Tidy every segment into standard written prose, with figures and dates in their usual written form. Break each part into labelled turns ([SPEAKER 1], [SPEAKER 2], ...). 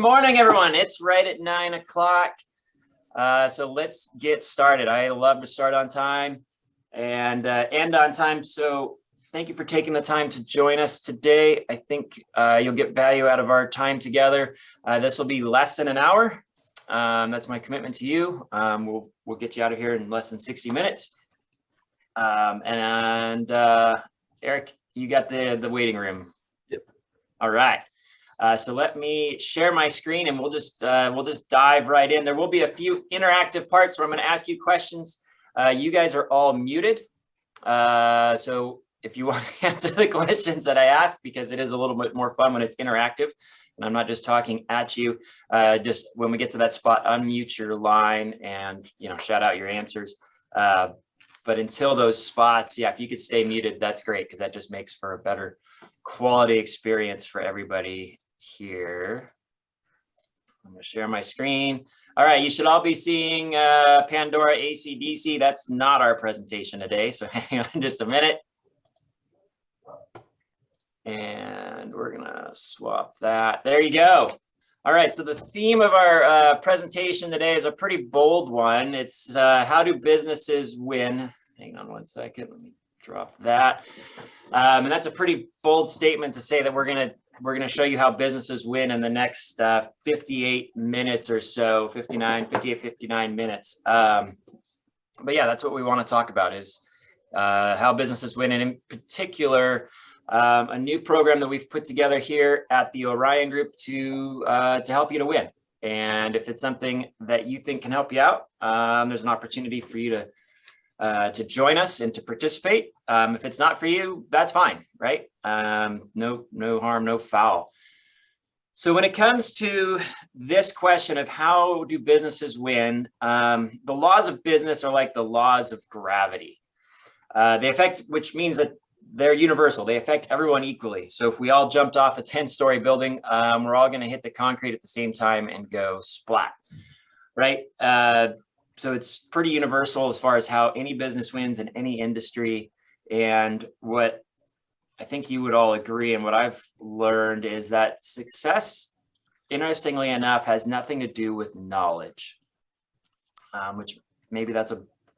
[SPEAKER 1] morning, everyone. It's right at 9 o'clock. So let's get started. I love to start on time and end on time. So thank you for taking the time to join us today. I think you'll get value out of our time together. This will be less than an hour. That's my commitment to you. We'll get you out of here in less than 60 minutes. Eric, you got the waiting room.
[SPEAKER 2] Yep.
[SPEAKER 1] All right. So let me share my screen and we'll just dive right in. There will be a few interactive parts where I'm going to ask you questions. You guys are all muted. So if you want to answer the questions that I ask, because it is a little bit more fun when it's interactive and I'm not just talking at you, just when we get to that spot, unmute your line and, shout out your answers. But until those spots, yeah, if you could stay muted, that's great, because that just makes for a better quality experience for everybody here. I'm going to share my screen. All right, you should all be seeing Pandora AC/DC. That's not our presentation today, so hang on just a minute. And we're going to swap that. There you go. All right, so the theme of our presentation today is a pretty bold one. It's how do businesses win? Hang on one second, let me drop that. And that's a pretty bold statement to say that we're gonna show you how businesses win in the next 58 minutes or so, 59 minutes. But yeah, that's what we want to talk about, is how businesses win, and in particular, a new program that we've put together here at the Orion Group to help you to win. And if it's something that you think can help you out, there's an opportunity for you to join us and to participate. If it's not for you, that's fine, right? No harm, no foul. So when it comes to this question of how do businesses win, the laws of business are like the laws of gravity. Which means that they're universal. They affect everyone equally. So if we all jumped off a 10-story building, we're all going to hit the concrete at the same time and go splat, right? So it's pretty universal as far as how any business wins in any industry. And what I think you would all agree, and what I've learned, is that success, interestingly enough, has nothing to do with knowledge, which maybe that's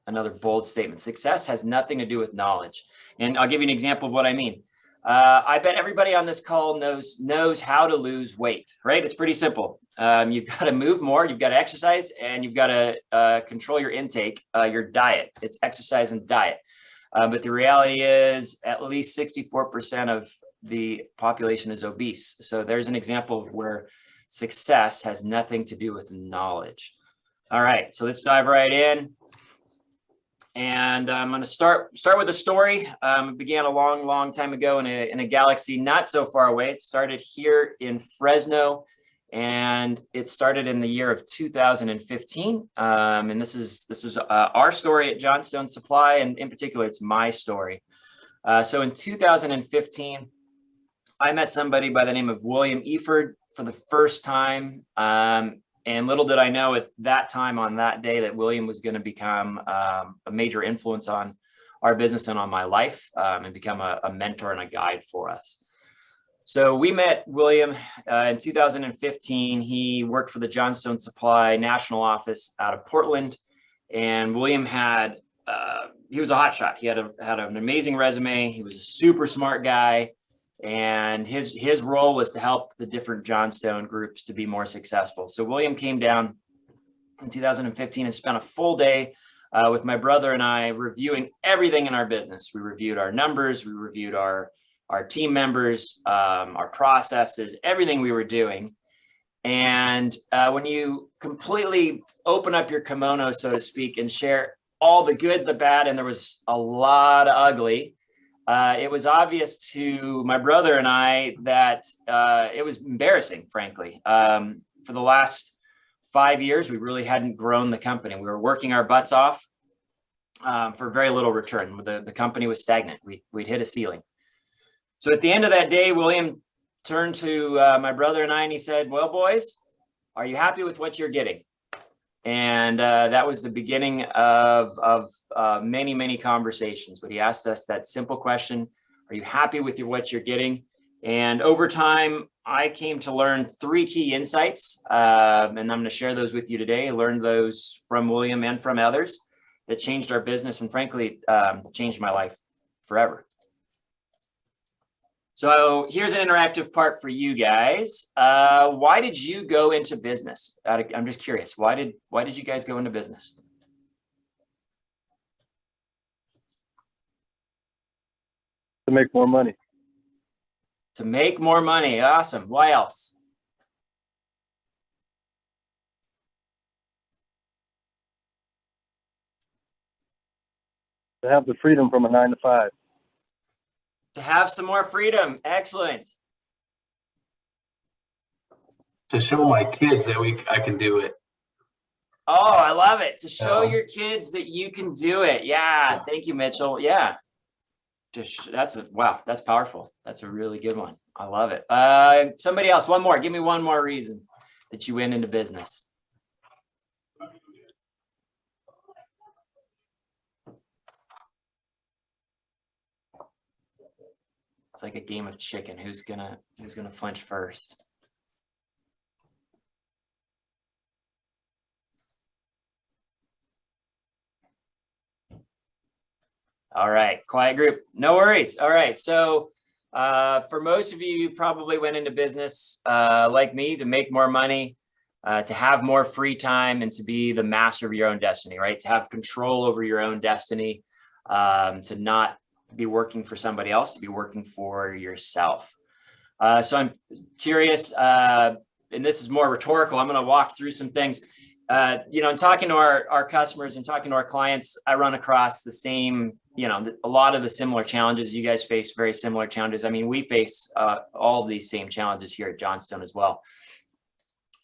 [SPEAKER 1] another bold statement. Success has nothing to do with knowledge. And I'll give you an example of what I mean. I bet everybody on this call knows how to lose weight, right? It's pretty simple. You've got to move more, you've got to exercise, and you've got to control your intake, your diet. It's exercise and diet. But the reality is at least 64% of the population is obese. So there's an example of where success has nothing to do with knowledge. All right, so let's dive right in. And I'm going to start with a story. It began a long time ago in a galaxy not so far away. It started here in Fresno, and it started in the year of 2015. And this is our story at Johnstone Supply, and in particular, it's my story. So in 2015, I met somebody by the name of William Eford for the first time. And little did I know at that time, on that day, that William was going to become a major influence on our business and on my life, and become a mentor and a guide for us. So we met William in 2015. He worked for the Johnstone Supply national office out of Portland. And William he was a hotshot. He had an amazing resume. He was a super smart guy. And his role was to help the different Johnstone groups to be more successful. So William came down in 2015 and spent a full day with my brother and I reviewing everything in our business. We reviewed our numbers, we reviewed our team members, our processes, everything we were doing. And when you completely open up your kimono, so to speak, and share all the good, the bad, and there was a lot of ugly, it was obvious to my brother and I that it was embarrassing, frankly. For the last 5 years, we really hadn't grown the company. We were working our butts off for very little return. The company was stagnant. We'd hit a ceiling. So at the end of that day, William turned to my brother and I, and he said, "Well, boys, are you happy with what you're getting?" And that was the beginning of many conversations. But he asked us that simple question: "Are you happy with what you're getting?" And over time, I came to learn 3 key insights, and I'm going to share those with you today. I learned those from William and from others that changed our business and frankly, changed my life forever. So here's an interactive part for you guys. Why did you go into business? I'm just curious. Why did you guys go into business?
[SPEAKER 2] To make more money.
[SPEAKER 1] To make more money. Awesome. Why else?
[SPEAKER 2] To have the freedom from a 9-to-5.
[SPEAKER 1] To have some more freedom. Excellent.
[SPEAKER 3] To show my kids that I can do it.
[SPEAKER 1] Oh, I love it. To show your kids that you can do it. Yeah. Thank you, Mitchell. Yeah. Wow. That's powerful. That's a really good one. I love it. Somebody else, one more. Give me one more reason that you went into business. It's like a game of chicken. Who's gonna flinch first? All right, quiet group. No worries. All right, so for most of you, you probably went into business like me to make more money, to have more free time, and to be the master of your own destiny, right? To have control over your own destiny, to not be working for somebody else, to be working for yourself. So I'm curious, and this is more rhetorical. I'm going to walk through some things. In talking to our customers and talking to our clients, I run across the same, a lot of the similar challenges. You guys face very similar challenges. I mean, we face all of these same challenges here at Johnstone as well.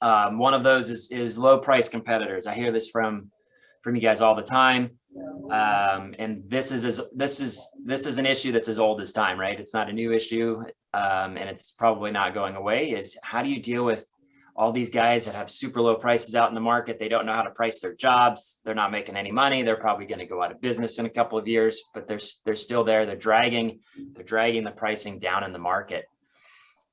[SPEAKER 1] One of those is low price competitors. I hear this from you guys all the time. And this is an issue that's as old as time, right? It's not a new issue, and it's probably not going away. Is how do you deal with all these guys that have super low prices out in the market? They don't know how to price their jobs. They're not making any money. They're probably going to go out of business in a couple of years, but they're still there. They're dragging the pricing down in the market.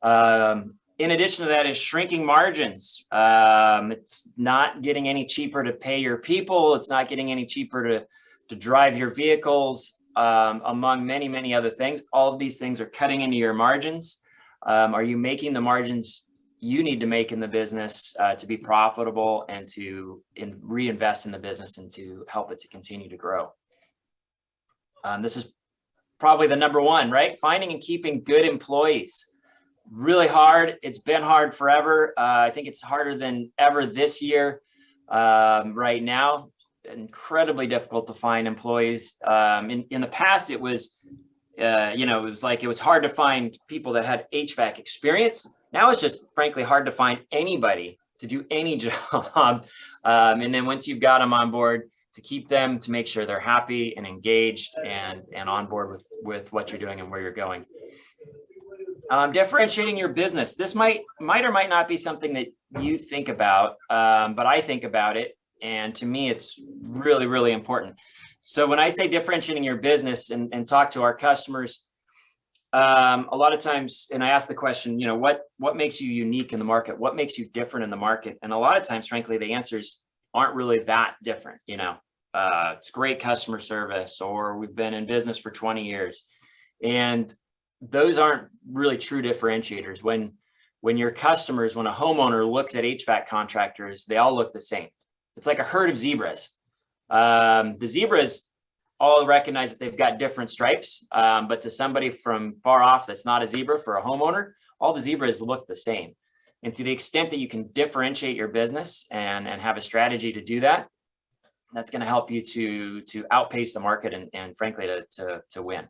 [SPEAKER 1] In addition to that is shrinking margins. It's not getting any cheaper to pay your people. It's not getting any cheaper to drive your vehicles, among many, many other things. All of these things are cutting into your margins. Are you making the margins you need to make in the business to be profitable and to reinvest in the business and to help it to continue to grow? This is probably the number one, right? Finding and keeping good employees. Really hard. It's been hard forever. I think it's harder than ever this year. Right now, incredibly difficult to find employees. In the past, it was, it was hard to find people that had HVAC experience. Now it's just frankly hard to find anybody to do any job. And then once you've got them on board, to keep them, to make sure they're happy and engaged and on board with what you're doing and where you're going. Differentiating your business. This might or might not be something that you think about, but I think about it. And to me, it's really, really important. So when I say differentiating your business and talk to our customers, a lot of times, and I ask the question, what makes you unique in the market? What makes you different in the market? And a lot of times, frankly, the answers aren't really that different. It's great customer service, or we've been in business for 20 years. And those aren't really true differentiators. When your customers, when a homeowner looks at HVAC contractors, they all look the same. It's like a herd of zebras. The zebras all recognize that they've got different stripes, but to somebody from far off that's not a zebra, for a homeowner, all the zebras look the same. And to the extent that you can differentiate your business and have a strategy to do that, that's going to help you to outpace the market and frankly to win.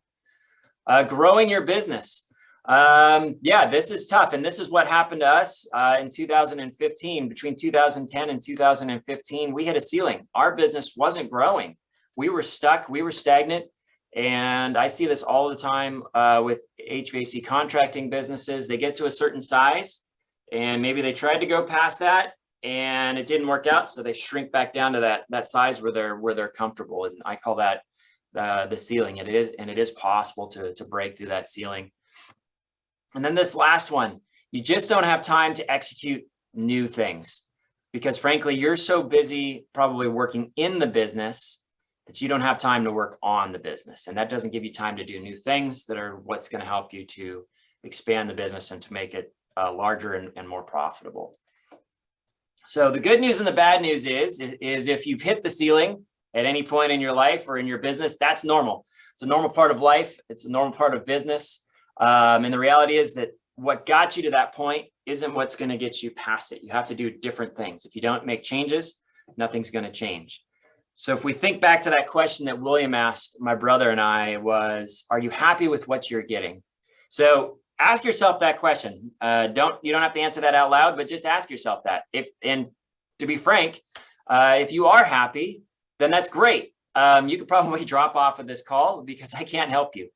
[SPEAKER 1] Growing your business. This is tough. And this is what happened to us in 2015. Between 2010 and 2015, we hit a ceiling. Our business wasn't growing. We were stuck. We were stagnant. And I see this all the time with HVAC contracting businesses. They get to a certain size and maybe they tried to go past that and it didn't work out. So they shrink back down to that size where they're comfortable. And I call that the ceiling. It is possible to break through that ceiling. And then this last one, You just don't have time to execute new things because frankly, you're so busy probably working in the business that you don't have time to work on the business. And that doesn't give you time to do new things that are what's going to help you to expand the business and to make it larger and more profitable. So the good news and the bad news is if you've hit the ceiling at any point in your life or in your business, that's normal. It's a normal part of life. It's a normal part of business. And the reality is that what got you to that point isn't what's going to get you past it. You have to do different things. If you don't make changes, nothing's going to change. So if we think back to that question that William asked my brother and I was, are you happy with what you're getting? So ask yourself that question. You don't have to answer that out loud, but just ask yourself that. And to be frank, if you are happy, then that's great. You could probably drop off of this call because I can't help you.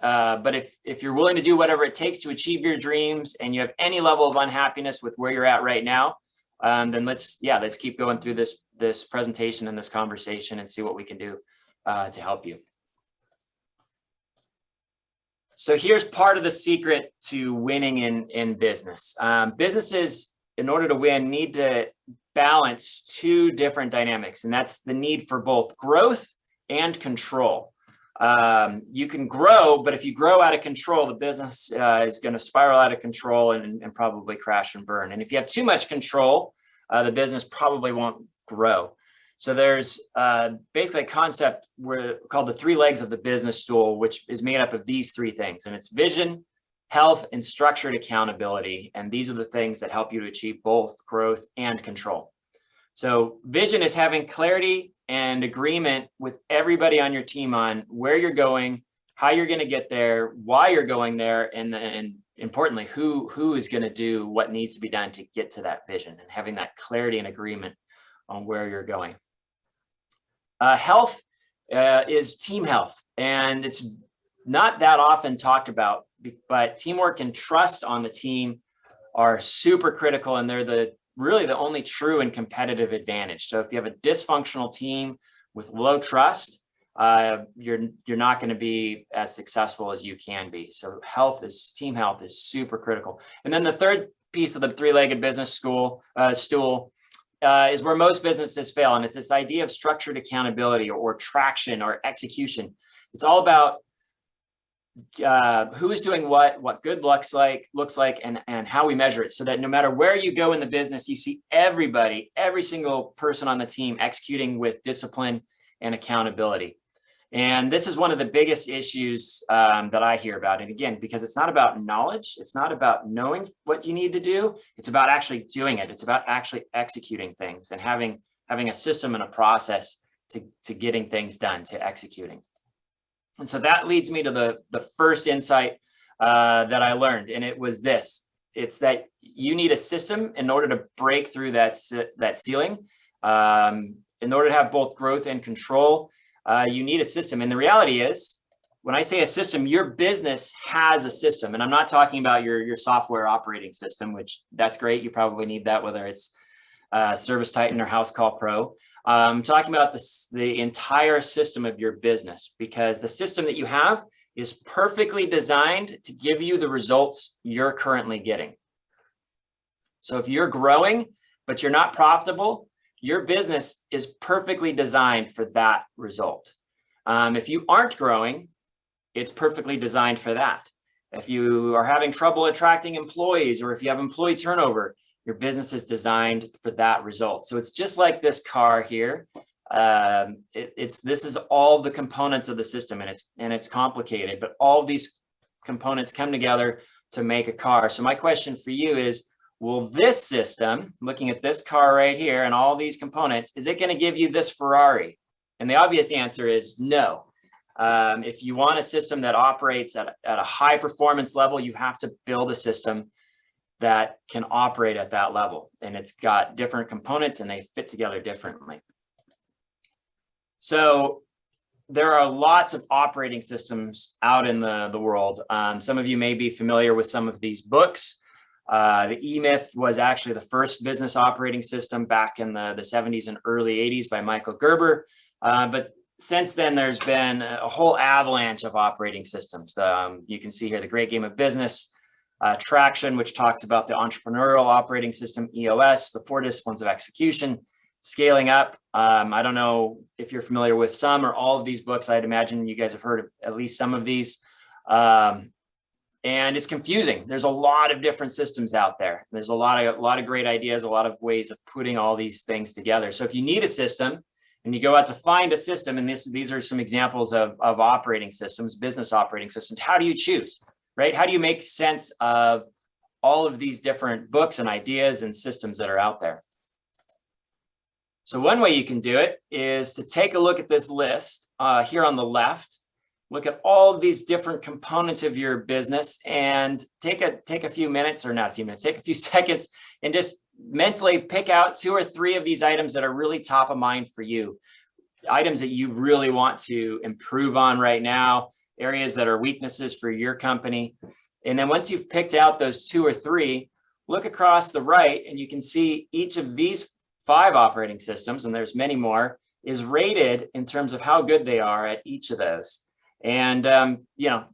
[SPEAKER 1] But if you're willing to do whatever it takes to achieve your dreams and you have any level of unhappiness with where you're at right now, then let's keep going through this presentation and this conversation and see what we can do to help you. So here's part of the secret to winning in business. Businesses, in order to win, need to balance two different dynamics, and that's the need for both growth and control. You can grow, but if you grow out of control, the business is going to spiral out of control and probably crash and burn. And if you have too much control, the business probably won't grow. So there's basically a concept called the 3 legs of the business stool, which is made up of these 3 things. And it's vision, health, and structured accountability. And these are the things that help you to achieve both growth and control. So vision is having clarity and agreement with everybody on your team on where you're going, how you're going to get there, why you're going there, and importantly, who is going to do what needs to be done to get to that vision, and having that clarity and agreement on where you're going. Health is team health, and it's not that often talked about, but teamwork and trust on the team are super critical, and they're really the only true and competitive advantage. So if you have a dysfunctional team with low trust, you're not going to be as successful as you can be. So team health is super critical. And then the third piece of the 3-legged business stool is where most businesses fail. And it's this idea of structured accountability or traction or execution. It's all about who is doing what good looks like, and how we measure it, so that no matter where you go in the business, you see every single person on the team executing with discipline and accountability. And this is one of the biggest issues that I hear about. And again, because it's not about knowledge, it's not about knowing what you need to do, it's about actually doing it. It's about actually executing things and having a system and a process to getting things done, to executing. And so that leads me to the first insight that I learned, and it was this. It's that you need a system in order to break through that ceiling. In order to have both growth and control, you need a system. And the reality is, when I say a system, your business has a system. And I'm not talking about your software operating system, which that's great. You probably need that, whether it's Service Titan or House Call Pro. I'm talking about the entire system of your business, because the system that you have is perfectly designed to give you the results you're currently getting. So if you're growing, but you're not profitable, your business is perfectly designed for that result. If you aren't growing, it's perfectly designed for that. If you are having trouble attracting employees, or if you have employee turnover, your business is designed for that result. So it's just like this car here. This is all the components of the system, and it's complicated, but all of these components come together to make a car. So my question for you is, will this system, looking at this car right here and all these components, is it going to give you this Ferrari? And the obvious answer is no. If you want a system that operates at a high performance level, you have to build a system that can operate at that level. And it's got different components and they fit together differently. So there are lots of operating systems out in the world. Some of you may be familiar with some of these books. The E-Myth was actually the first business operating system back in the 70s and early 80s by Michael Gerber. But since then, there's been a whole avalanche of operating systems. You can see here the Great Game of Business, Traction, which talks about the entrepreneurial operating system, EOS, the 4 disciplines of execution, scaling up. I don't know if you're familiar with some or all of these books. I'd imagine you guys have heard of at least some of these. And it's confusing. There's a lot of different systems out there. There's a lot of great ideas, a lot of ways of putting all these things together. So if you need a system and you go out to find a system, and these are some examples of operating systems, business operating systems, how do you choose, right? How do you make sense of all of these different books and ideas and systems that are out there? So one way you can do it is to take a look at this list here on the left. Look at all of these different components of your business and take a few minutes, or not a few minutes, take a few seconds and just mentally pick out 2 or 3 of these items that are really top of mind for you. Items that you really want to improve on right now, areas that are weaknesses for your company. And then once you've picked out those 2 or 3, look across the right and you can see each of these 5 operating systems, and there's many more, is rated in terms of how good they are at each of those. And,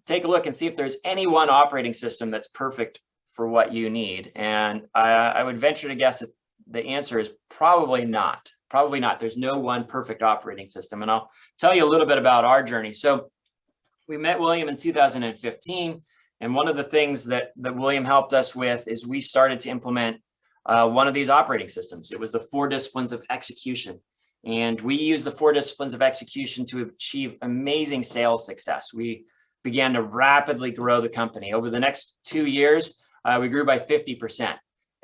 [SPEAKER 1] take a look and see if there's any one operating system that's perfect for what you need. And I would venture to guess that the answer is probably not. Probably not. There's no one perfect operating system. And I'll tell you a little bit about our journey. So we met William in 2015. And one of the things that William helped us with is we started to implement one of these operating systems. It was the 4 disciplines of execution. And we use the 4 disciplines of execution to achieve amazing sales success. We began to rapidly grow the company. Over the next 2 years, we grew by 50%.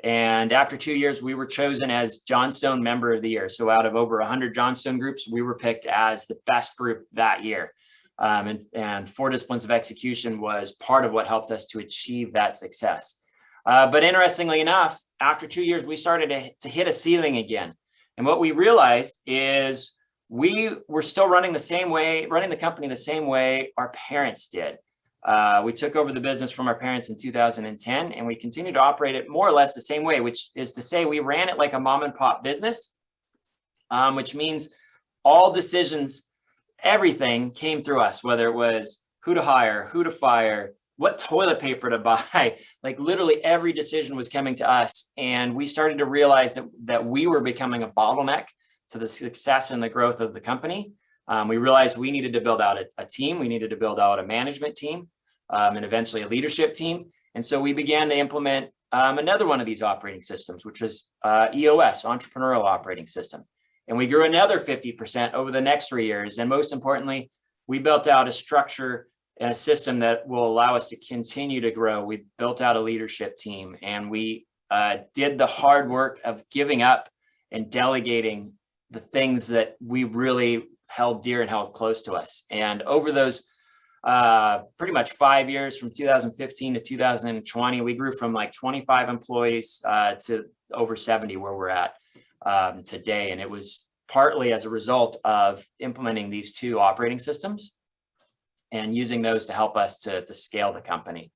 [SPEAKER 1] And after 2 years, we were chosen as Johnstone Member of the Year. So out of over 100 Johnstone groups, we were picked as the best group that year. And 4 disciplines of execution was part of what helped us to achieve that success. But interestingly enough, after 2 years, we started to hit a ceiling again. And what we realized is we were still running the company the same way our parents did. We took over the business from our parents in 2010, and we continued to operate it more or less the same way, which is to say we ran it like a mom and pop business, which means all decisions, everything came through us, whether it was who to hire, who to fire, what toilet paper to buy. Like literally every decision was coming to us. And we started to realize that we were becoming a bottleneck to the success and the growth of the company. We realized we needed to build out a team. We needed to build out a management team and eventually a leadership team. And so we began to implement another one of these operating systems, which was EOS, Entrepreneurial Operating System. And we grew another 50% over the next 3 years. And most importantly, we built out a structure and a system that will allow us to continue to grow. We built out a leadership team, and we did the hard work of giving up and delegating the things that we really held dear and held close to us. And over those pretty much 5 years, from 2015 to 2020, we grew from like 25 employees to over 70 where we're at today. And it was partly as a result of implementing these 2 operating systems and using those to help us to scale the company.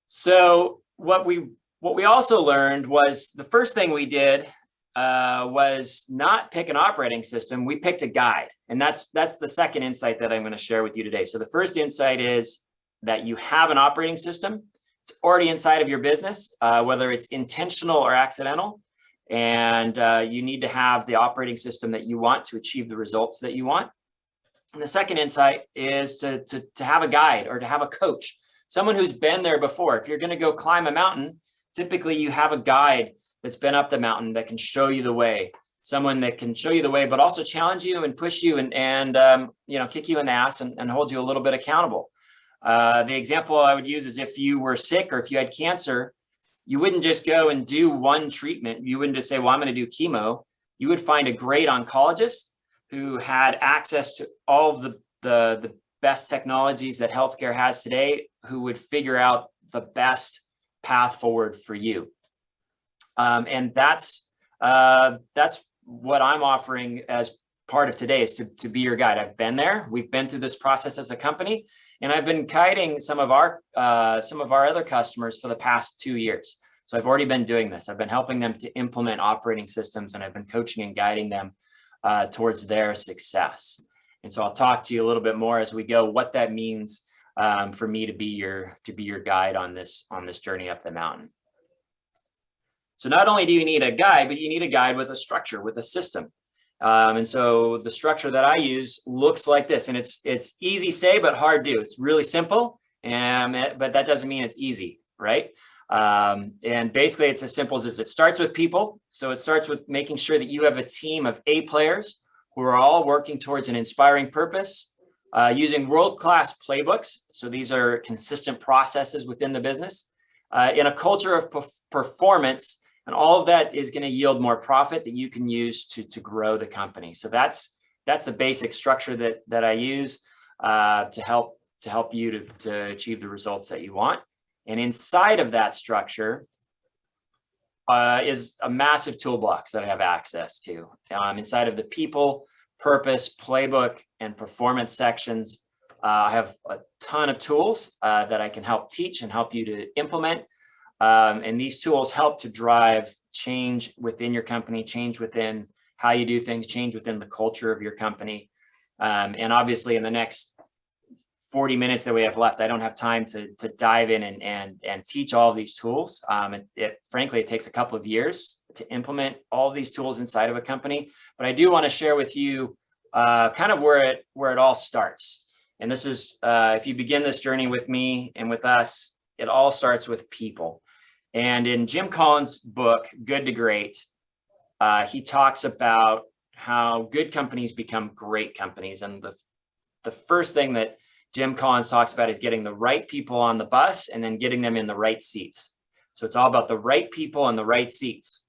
[SPEAKER 1] So what we also learned was the first thing we did was not pick an operating system. We picked a guide. And that's the second insight that I'm going to share with you today. So the first insight is that you have an operating system. It's already inside of your business, whether it's intentional or accidental. And you need to have the operating system that you want to achieve the results that you want. And the second insight is to have a guide or to have a coach, someone who's been there before. If you're going to go climb a mountain, typically you have a guide that's been up the mountain that can show you the way, someone that can show you the way, but also challenge you and push you and kick you in the ass and hold you a little bit accountable. The example I would use is if you were sick or if you had cancer, you wouldn't just go and do one treatment. You wouldn't just say, well, I'm going to do chemo. You would find a great oncologist who had access to all of the best technologies that healthcare has today, who would figure out the best path forward for you. And that's what I'm offering as part of today, is to be your guide. I've been there. We've been through this process as a company, and I've been guiding some of our other customers for the past 2 years. So I've already been doing this. I've been helping them to implement operating systems, and I've been coaching and guiding them towards their success. And so I'll talk to you a little bit more as we go, what that means for me to be your guide on this journey up the mountain. So not only do you need a guide, but you need a guide with a structure, with a system. And so the structure that I use looks like this, and it's easy say, but hard do. It's really simple, but that doesn't mean it's easy, right? And basically it's as simple as this. It starts with people. So it starts with making sure that you have a team of A players who are all working towards an inspiring purpose, using world-class playbooks. So these are consistent processes within the business, in a culture of performance. And all of that is going to yield more profit that you can use to grow the company. So that's the basic structure that I use to help you to achieve the results that you want. And inside of that structure is a massive toolbox that I have access to. Inside of the people, purpose, playbook, and performance sections, I have a ton of tools that I can help teach and help you to implement. And these tools help to drive change within your company, change within how you do things, change within the culture of your company. And obviously in the next 40 minutes that we have left, I don't have time to dive in and teach all of these tools. Frankly, it takes a couple of years to implement all of these tools inside of a company. But I do want to share with you kind of where it all starts. And this is, if you begin this journey with me and with us, it all starts with people. And in Jim Collins' book, Good to Great, he talks about how good companies become great companies. And the first thing that Jim Collins talks about is getting the right people on the bus and then getting them in the right seats. So it's all about the right people and the right seats,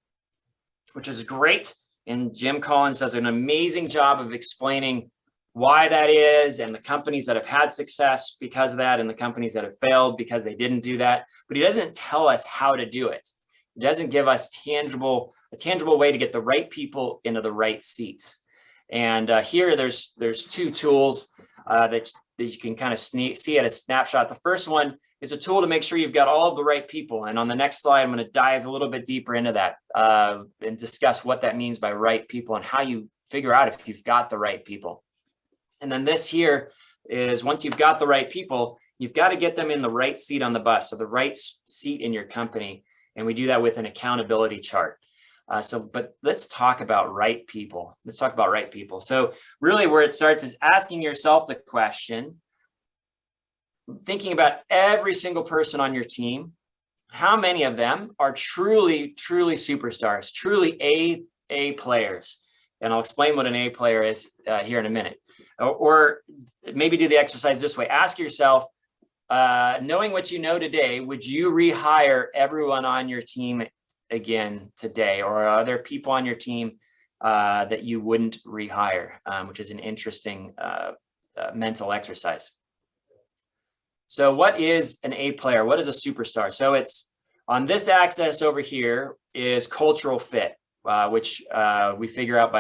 [SPEAKER 1] which is great. And Jim Collins does an amazing job of explaining why that is, and the companies that have had success because of that, and the companies that have failed because they didn't do that. But he doesn't tell us how to do it. He doesn't give us a tangible way to get the right people into the right seats. And here there's two tools that you can kind of see at a snapshot. The first one is a tool to make sure you've got all of the right people. And on the next slide, I'm going to dive a little bit deeper into that and discuss what that means by right people and how you figure out if you've got the right people. And then this here is, once you've got the right people, you've got to get them in the right seat on the bus, so the right seat in your company. And we do that with an accountability chart. But let's talk about right people. Let's talk about right people. So really where it starts is asking yourself the question, thinking about every single person on your team. How many of them are truly superstars, truly A players? And I'll explain what an A player is here in a minute. Or maybe do the exercise this way. Ask yourself, knowing what you know today, would you rehire everyone on your team again today? Or are there people on your team that you wouldn't rehire, which is an interesting mental exercise. So what is an A player? What is a superstar? So it's on this axis over here is cultural fit, which we figure out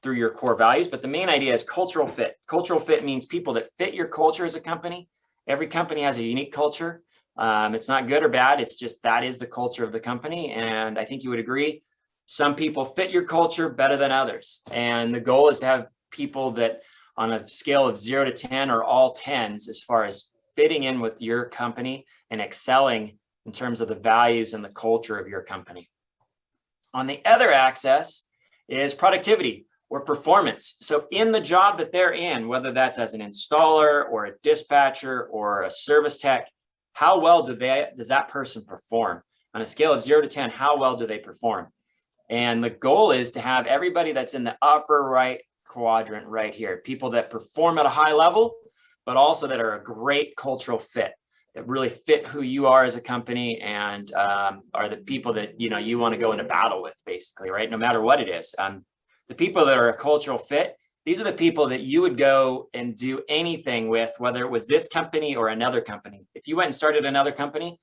[SPEAKER 1] through your core values. But the main idea is cultural fit. Cultural fit means people that fit your culture as a company. Every company has a unique culture. It's not good or bad. It's just that is the culture of the company. And I think you would agree, some people fit your culture better than others. And the goal is to have people that on a scale of 0 to 10 are all 10s as far as fitting in with your company and excelling in terms of the values and the culture of your company. On the other axis is productivity or performance. So in the job that they're in, whether that's as an installer or a dispatcher or a service tech, how well does that person perform? On a scale of 0 to 10, how well do they perform? And the goal is to have everybody that's in the upper right quadrant right here, people that perform at a high level, but also that are a great cultural fit, that really fit who you are as a company and are the people that you want to go into battle with, basically, right? No matter what it is. The people that are a cultural fit, these are the people that you would go and do anything with, whether it was this company or another company. If you went and started another company,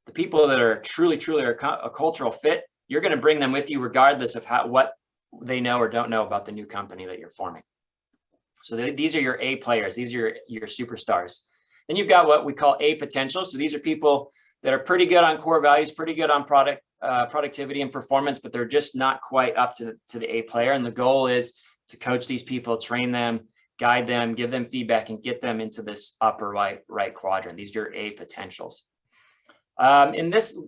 [SPEAKER 1] the people that are truly a cultural fit, you're going to bring them with you regardless of what they know or don't know about the new company that you're forming. So these are your A players. These are your superstars. Then you've got what we call A potential. So these are people that are pretty good on core values, pretty good on productivity and performance, but they're just not quite up to the A player. And the goal is to coach these people, train them, guide them, give them feedback, and get them into this upper right quadrant. These are your A potentials. In this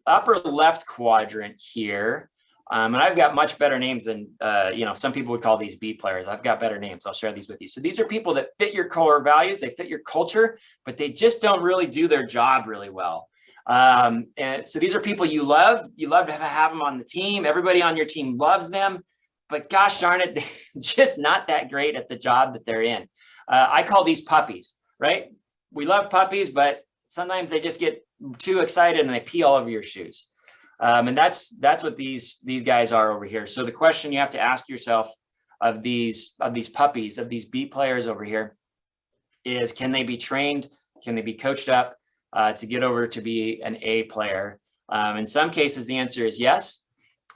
[SPEAKER 1] upper left quadrant here, and I've got much better names than, some people would call these B players. I've got better names. I'll share these with you. So these are people that fit your core values, they fit your culture, but they just don't really do their job really well. And so these are people you love to have them on the team. Everybody on your team loves them, but gosh darn it, they're just not that great at the job that they're in. I call these puppies, right? We love puppies, but sometimes they just get too excited and they pee all over your shoes. And that's what these guys are over here. So the question you have to ask yourself of these puppies, of these B players over here, is can they be trained? Can they be coached up to get over to be an A player? In some cases, the answer is yes.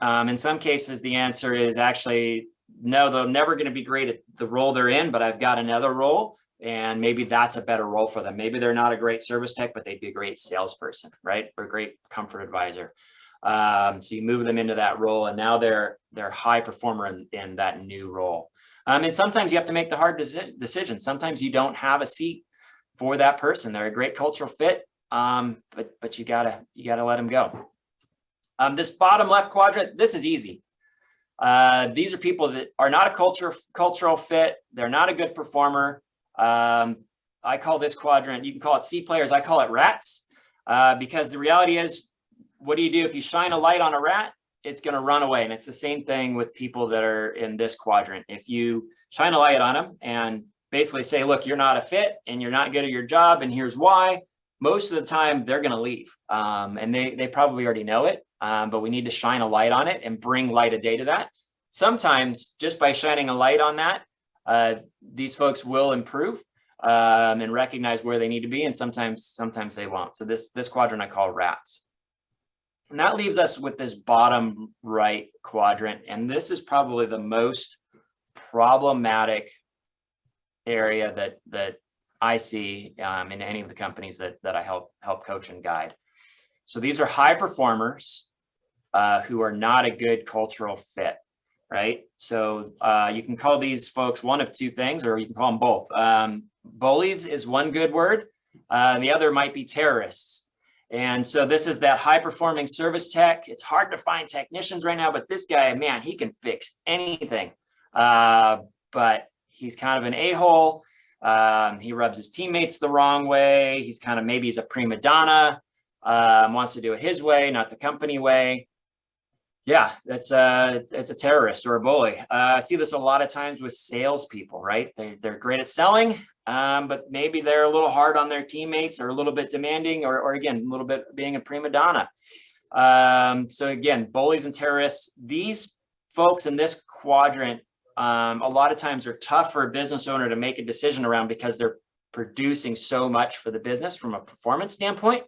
[SPEAKER 1] In some cases, the answer is actually no, they're never going to be great at the role they're in, but I've got another role. And maybe that's a better role for them. Maybe they're not a great service tech, but they'd be a great salesperson, right? Or a great comfort advisor. So you move them into that role, and now they're high performer in that new role. And sometimes you have to make the hard decision. Sometimes you don't have a seat for that person. They're a great cultural fit, but you gotta let them go. This bottom left quadrant, this is easy. These are people that are not a cultural fit. They're not a good performer. I call this quadrant, you can call it C players, I call it rats, because the reality is, what do you do if you shine a light on a rat? It's going to run away. And it's the same thing with people that are in this quadrant. If you shine a light on them and basically say, look, you're not a fit and you're not good at your job, and here's why, most of the time they're going to leave. And they probably already know it, but we need to shine a light on it and bring light of day to that. Sometimes just by shining a light on that, these folks will improve and recognize where they need to be. And sometimes they won't. So this quadrant I call rats. And that leaves us with this bottom right quadrant. And this is probably the most problematic area that I see in any of the companies that I help coach and guide. So these are high performers who are not a good cultural fit, right? So you can call these folks one of two things, or you can call them both. Bullies is one good word. The other might be terrorists. And so this is that high performing service tech. It's hard to find technicians right now, but this guy, man, he can fix anything. But he's kind of an a-hole. He rubs his teammates the wrong way. Maybe he's a prima donna, wants to do it his way, not the company way. Yeah, it's a terrorist or a bully. I see this a lot of times with salespeople, right? They're great at selling, but maybe they're a little hard on their teammates, or a little bit demanding, or again, a little bit being a prima donna. So again, bullies and terrorists, these folks in this quadrant, a lot of times are tough for a business owner to make a decision around, because they're producing so much for the business from a performance standpoint.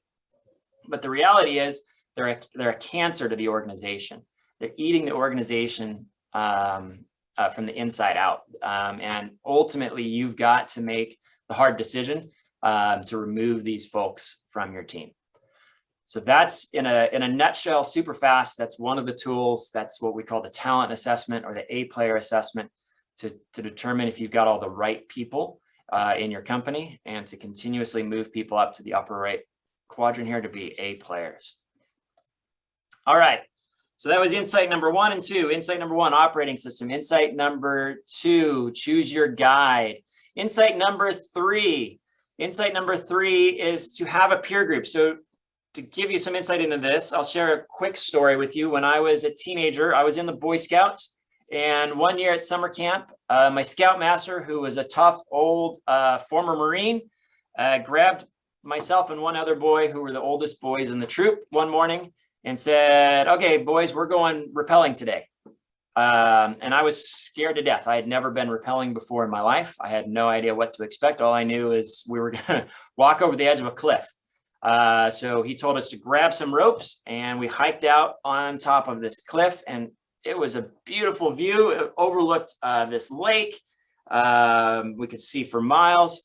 [SPEAKER 1] But the reality is they're a cancer to the organization. They're eating the organization from the inside out. And ultimately, you've got to make the hard decision to remove these folks from your team. So that's in a nutshell, super fast. That's one of the tools. That's what we call the talent assessment, or the A player assessment, to determine if you've got all the right people in your company, and to continuously move people up to the upper right quadrant here to be A players. All right. So that was insight number 1 and 2. Insight number 1, operating system. Insight number 2, choose your guide. Insight number 3. Insight number 3 is to have a peer group. So to give you some insight into this, I'll share a quick story with you. When I was a teenager, I was in the Boy Scouts. And one year at summer camp, my scoutmaster, who was a tough old former Marine, grabbed myself and one other boy, who were the oldest boys in the troop, one morning, and said, okay, boys, we're going rappelling today. And I was scared to death. I had never been rappelling before in my life. I had no idea what to expect. All I knew is we were going to walk over the edge of a cliff. So he told us to grab some ropes, and we hiked out on top of this cliff, and it was a beautiful view. It overlooked this lake. We could see for miles.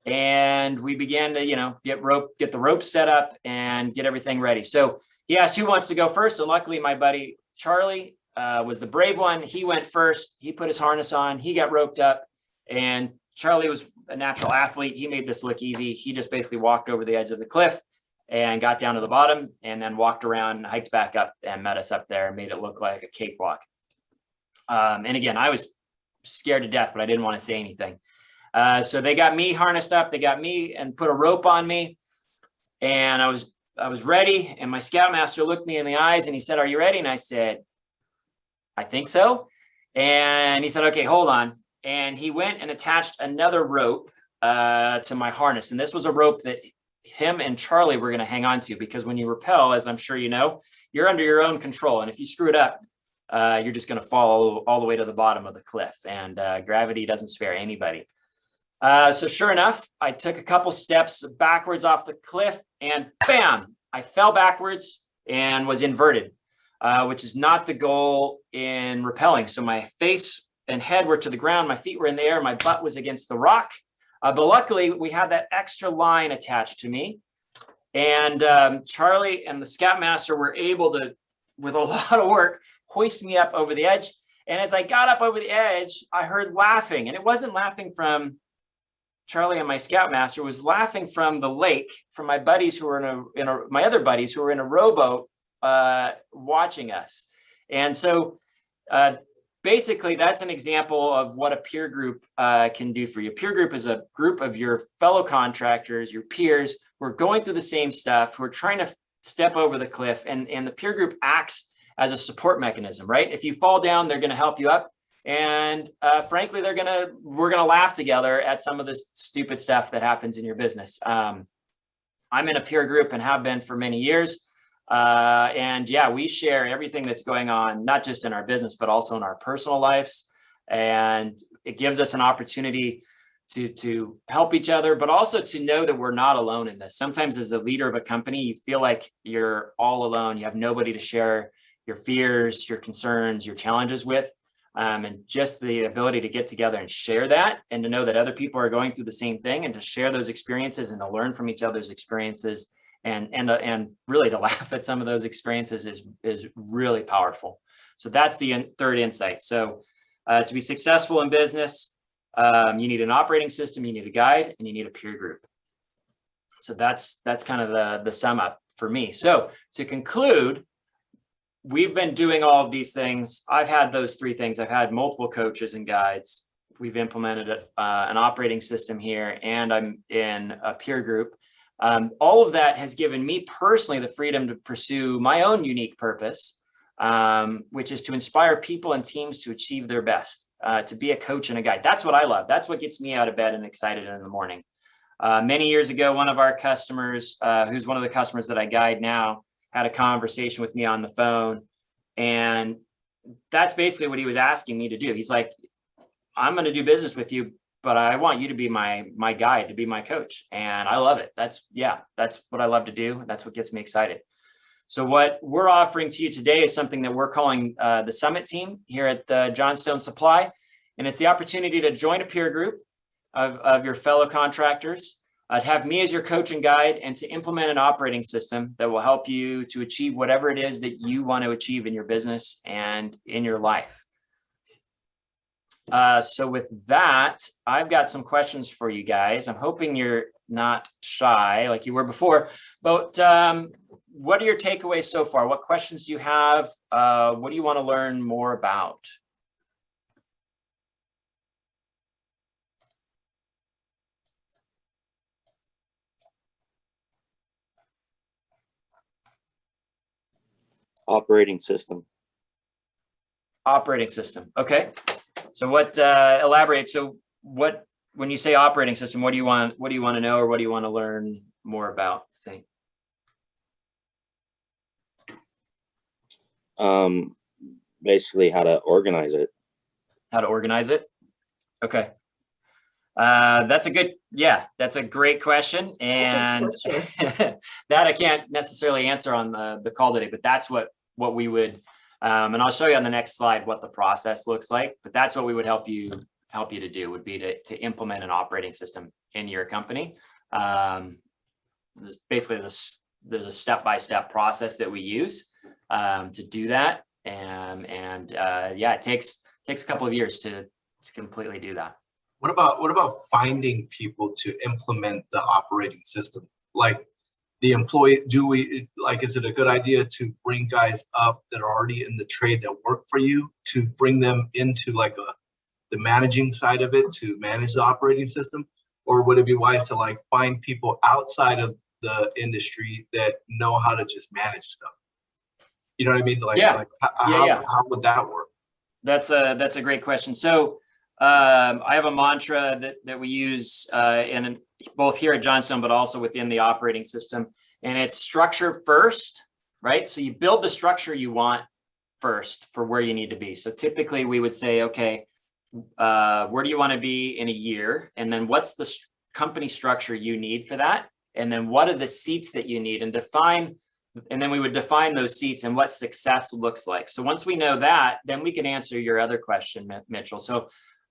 [SPEAKER 1] And we began to, get the rope set up and get everything ready. So he asked who wants to go first. And luckily, my buddy Charlie was the brave one. He went first. He put his harness on. He got roped up. And Charlie was a natural athlete. He made this look easy. He just basically walked over the edge of the cliff and got down to the bottom and then walked around, hiked back up and met us up there and made it look like a cakewalk. And again, I was scared to death, but I didn't want to say anything. So they got me harnessed up. They got me and put a rope on me. And I was ready. And my scoutmaster looked me in the eyes and he said, "Are you ready?" And I said, "I think so." And he said, "Okay, hold on." And he went and attached another rope to my harness. And this was a rope that him and Charlie were going to hang on to, because when you rappel, as I'm sure you know, you're under your own control. And if you screw it up, you're just going to fall all the way to the bottom of the cliff. And gravity doesn't spare anybody. So sure enough, I took a couple steps backwards off the cliff and bam, I fell backwards and was inverted, which is not the goal in rappelling. So my face and head were to the ground. My feet were in the air. My butt was against the rock. But luckily, we had that extra line attached to me. And Charlie and the Scoutmaster were able to, with a lot of work, hoist me up over the edge. And as I got up over the edge, I heard laughing. And it wasn't laughing from Charlie and my Scoutmaster, was laughing from the lake, from my buddies who were my other buddies who were in a rowboat watching us. And so basically, that's an example of what a peer group can do for you. A peer group is a group of your fellow contractors, your peers, who are going through the same stuff, who are trying to step over the cliff. And the peer group acts as a support mechanism, right? If you fall down, they're going to help you up. And frankly, we're going to laugh together at some of this stupid stuff that happens in your business. I'm in a peer group and have been for many years. And yeah, we share everything that's going on, not just in our business, but also in our personal lives. And it gives us an opportunity to help each other, but also to know that we're not alone in this. Sometimes as a leader of a company, you feel like you're all alone. You have nobody to share your fears, your concerns, your challenges with. And just the ability to get together and share that, and to know that other people are going through the same thing, and to share those experiences and to learn from each other's experiences, and really to laugh at some of those experiences is really powerful. So that's the third insight. So to be successful in business, you need an operating system, you need a guide, and you need a peer group. So that's kind of the sum up for me. So to conclude, we've been doing all of these things. I've had those three things. I've had multiple coaches and guides. We've implemented an operating system here, and I'm in a peer group. All of that has given me personally the freedom to pursue my own unique purpose, which is to inspire people and teams to achieve their best, to be a coach and a guide. That's what I love. That's what gets me out of bed and excited in the morning. Many years ago, one of our customers, who's one of the customers that I guide now, had a conversation with me on the phone. And that's basically what he was asking me to do. He's like, "I'm going to do business with you, but I want you to be my guide, to be my coach." And I love it. That's what I love to do. That's what gets me excited. So what we're offering to you today is something that we're calling the Summit Team here at the Johnstone Supply. And it's the opportunity to join a peer group of your fellow contractors, to have me as your coach and guide, and to implement an operating system that will help you to achieve whatever it is that you want to achieve in your business and in your life. So with that, I've got some questions for you guys. I'm hoping you're not shy like you were before, but what are your takeaways so far? What questions do you have? What do you want to learn more about?
[SPEAKER 2] Operating system.
[SPEAKER 1] Operating system. Okay. So what, elaborate. So what, when you say operating system, what do you want to know, or what do you want to learn more about? Say.
[SPEAKER 4] Basically how to organize it.
[SPEAKER 1] How to organize it. Okay. That's a great question. And that I can't necessarily answer on the call today, but that's what we would, and I'll show you on the next slide what the process looks like, but that's what we would help you to do, would be to implement an operating system in your company. Basically there's a step-by-step process that we use to do that. And yeah, it takes a couple of years to completely do that.
[SPEAKER 3] What about finding people to implement the operating system? Like the employee, is it a good idea to bring guys up that are already in the trade that work for you to bring them into the managing side of it to manage the operating system? Or would it be wise to like find people outside of the industry that know how to just manage stuff? You know what I mean? How would that work?
[SPEAKER 1] That's a great question. So I have a mantra that we use in both here at Johnstone, but also within the operating system, and it's structure first, right? So you build the structure you want first for where you need to be. So typically we would say, okay, where do you want to be in a year? And then what's the company structure you need for that? And then what are the seats that you need, and then we would define those seats and what success looks like. So once we know that, then we can answer your other question, Mitchell. So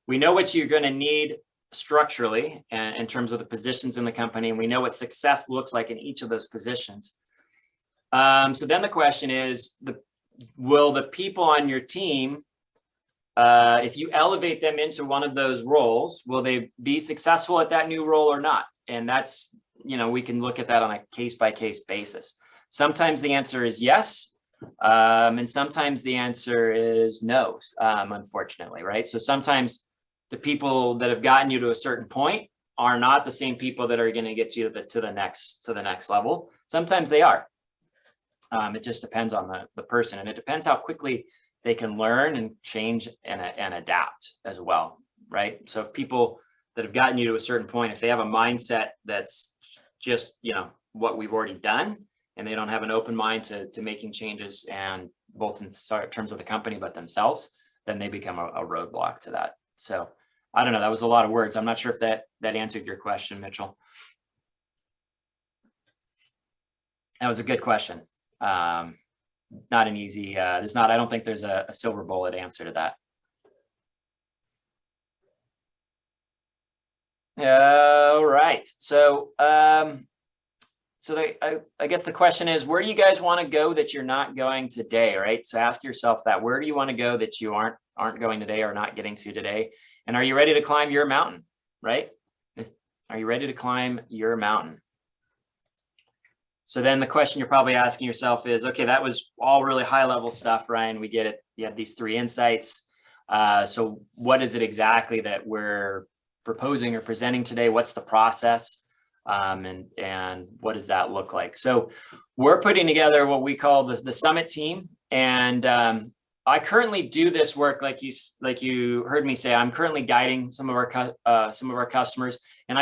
[SPEAKER 1] we know what you're going to need structurally in terms of the positions in the company, and we know what success looks like in each of those positions. So then the question is, will the people on your team, if you elevate them into one of those roles, will they be successful at that new role or not? And that's, we can look at that on a case-by-case basis. Sometimes the answer is yes, and sometimes the answer is no, unfortunately, right? So sometimes the people that have gotten you to a certain point are not the same people that are going to get you to the next level. Sometimes they are. It just depends on the person, and it depends how quickly they can learn and change and adapt as well, right? So if people that have gotten you to a certain point, if they have a mindset that's just, what we've already done, and they don't have an open mind to making changes, and both in terms of the company, but themselves, then they become a roadblock to that. So I don't know, that was a lot of words. I'm not sure if that answered your question, Mitchell. That was a good question. Not an easy, I don't think there's a silver bullet answer to that. All right. So, I guess the question is, where do you guys want to go that you're not going today, right? So ask yourself that. Where do you want to go that you aren't going today or not getting to today? And are you ready to climb your mountain, right? Are you ready to climb your mountain? So then the question you're probably asking yourself is, okay, that was all really high level stuff, Ryan. We get it. You have these 3 insights. So what is it exactly that we're proposing or presenting today? What's the process? And what does that look like? So we're putting together what we call the summit team. And I currently do this work, like you heard me say, I'm currently guiding some of our customers, and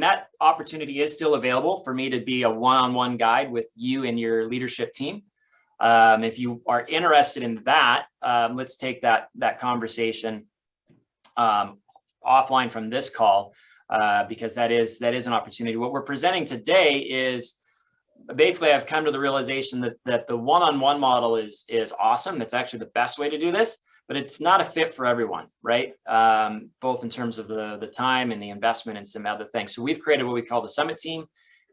[SPEAKER 1] that opportunity is still available for me to be a one-on-one guide with you and your leadership team. If you are interested in that, let's take that conversation offline from this call, because that is an opportunity. What we're presenting today is basically, I've come to the realization that the one-on-one model is awesome. That's actually the best way to do this, but it's not a fit for everyone, right? Both in terms of the time and the investment and some other things. So we've created what we call the summit team,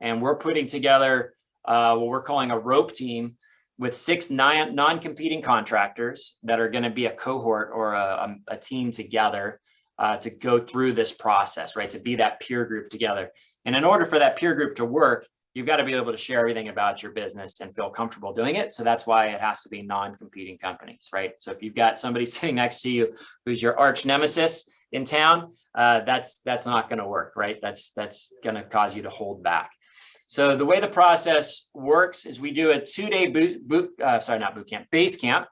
[SPEAKER 1] and we're putting together what we're calling a rope team with 6 non-competing contractors that are going to be a cohort or a team together to go through this process, right? To be that peer group together. And in order for that peer group to work, you've got to be able to share everything about your business and feel comfortable doing it. So that's why it has to be non-competing companies, right? So if you've got somebody sitting next to you who's your arch nemesis in town, that's not going to work, right? That's going to cause you to hold back. So the way the process works is we do a 2-day base camp.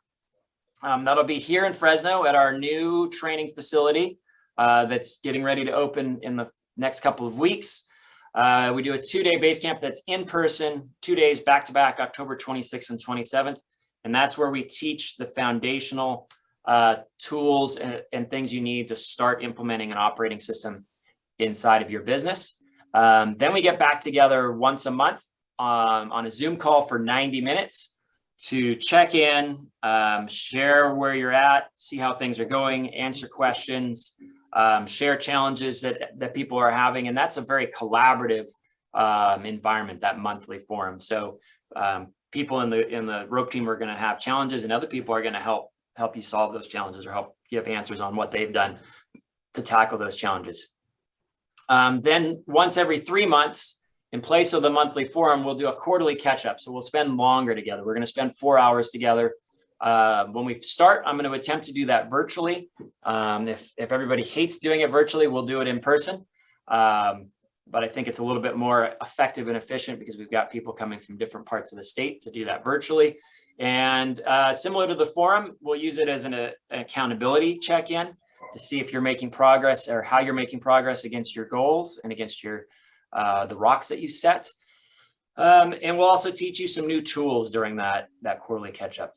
[SPEAKER 1] That'll be here in Fresno at our new training facility that's getting ready to open in the next couple of weeks. We do a 2-day base camp that's in person, 2 days back to back, October 26th and 27th. And that's where we teach the foundational tools and things you need to start implementing an operating system inside of your business. Then we get back together once a month on a Zoom call for 90 minutes to check in, share where you're at, see how things are going, answer questions, share challenges that people are having. And that's a very collaborative environment, that monthly forum. So people in the rope team are going to have challenges, and other people are going to help you solve those challenges or help give answers on what they've done tackle those challenges. Then once every 3 months, in place of the monthly forum, we'll do a quarterly catch-up. So we'll spend longer together. We're going to spend 4 hours together. When we start, I'm going to attempt to do that virtually. If everybody hates doing it virtually, we'll do it in person. But I think it's a little bit more effective and efficient because we've got people coming from different parts of the state to do that virtually. And similar to the forum, we'll use it as an accountability check-in to see if you're making progress or how you're making progress against your goals and against your the rocks that you set. And we'll also teach you some new tools during that quarterly catch-up.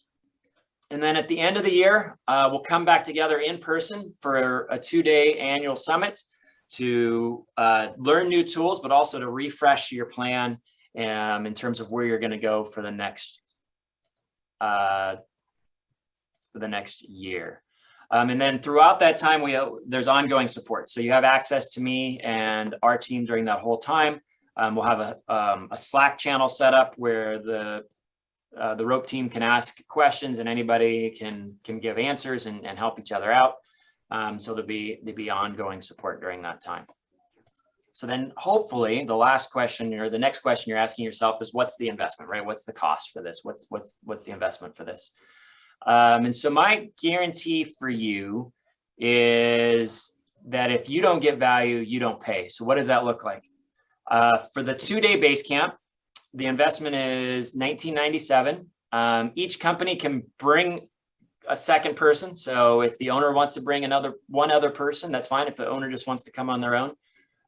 [SPEAKER 1] And then at the end of the year, we'll come back together in person for a 2-day annual summit to learn new tools, but also to refresh your plan in terms of where you're going to go for the next year. And then throughout that time, there's ongoing support. So you have access to me and our team during that whole time. We'll have a Slack channel set up where the rope team can ask questions and anybody can give answers and help each other out. So there'll be ongoing support during that time. So then hopefully the last question or the next question you're asking yourself is, what's the investment, right? What's the cost for this? What's the investment for this? And so my guarantee for you is that if you don't get value, you don't pay. So what does that look like? For the 2-day base camp, the investment is $19.97. Each company can bring a second person. So if the owner wants to bring one other person, that's fine. If the owner just wants to come on their own,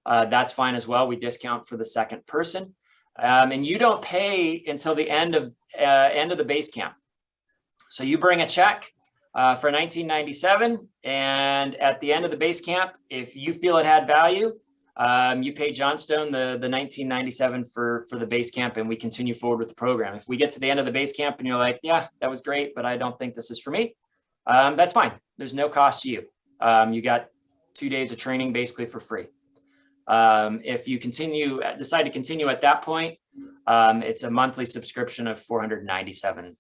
[SPEAKER 1] that's fine as well. We discount for the second person. And you don't pay until the end of the base camp. So you bring a check for $19.97, and at the end of the base camp, if you feel it had value, you pay Johnstone the $19.97 for the base camp, and we continue forward with the program. If we get to the end of the base camp and you're like, yeah, that was great, but I don't think this is for me, that's fine. There's no cost to you. You got 2 days of training basically for free. If you decide to continue at that point, it's a monthly subscription of $497.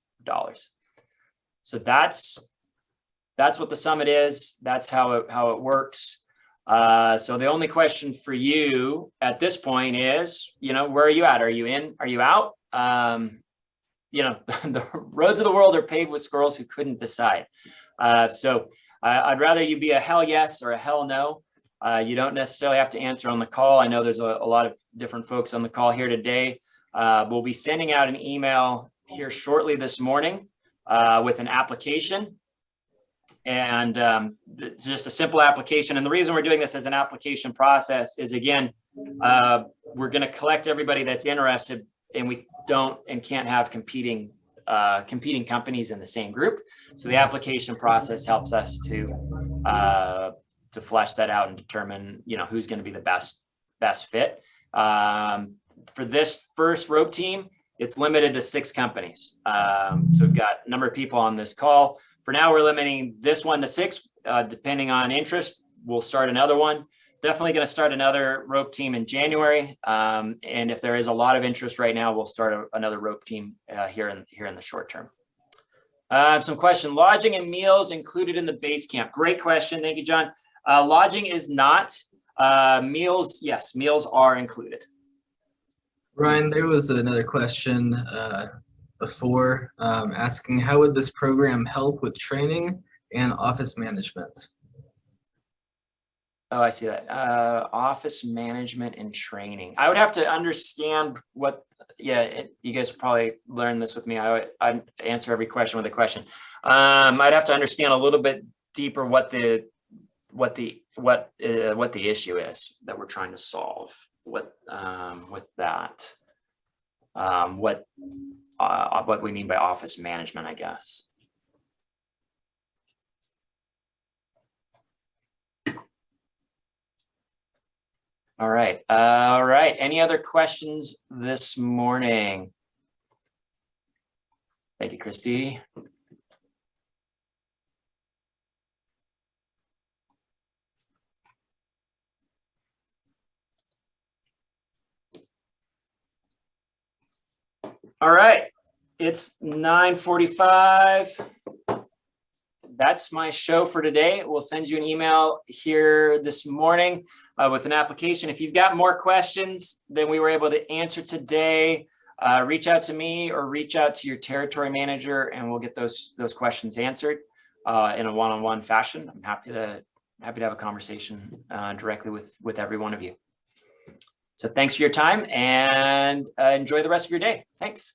[SPEAKER 1] So that's what the summit is. That's how it works. So the only question for you at this point is, where are you at? Are you in? Are you out? The roads of the world are paved with squirrels who couldn't decide. So I'd rather you be a hell yes or a hell no. You don't necessarily have to answer on the call. I know there's a lot of different folks on the call here today. We'll be sending out an email here shortly this morning with an application. And it's just a simple application. And the reason we're doing this as an application process is, again, we're going to collect everybody that's interested, and we don't and can't have competing companies in the same group. So the application process helps us to flesh that out and determine, who's going to be the best fit. For this first rope team, it's limited to 6 companies. So we've got a number of people on this call. For now, we're limiting this one to 6. Depending on interest, we'll start another one. Definitely going to start another rope team in January. And if there is a lot of interest right now, we'll start another rope team here in the short term. Some question: lodging and meals included in the base camp? Great question. Thank you, John. Lodging is not. Meals, yes, meals are included.
[SPEAKER 5] Ryan, there was another question before asking, how would this program help with training and office management?
[SPEAKER 1] Oh, I see that. Office management and training. I would have to understand what, you guys probably learned this with me. I answer every question with a question. I'd have to understand a little bit deeper what the issue is that we're trying to solve with that. What we mean by office management, I guess. All right. Any other questions this morning? Thank you, Christy. All right. It's 9:45. that's my show for today. We'll send you an email here this morning with an application. If you've got more questions than we were able to answer today, reach out to me or reach out to your territory manager, and we'll get those questions answered in a one-on-one fashion. I'm happy to have a conversation directly with every one of you. So thanks for your time, and enjoy the rest of your day. Thanks.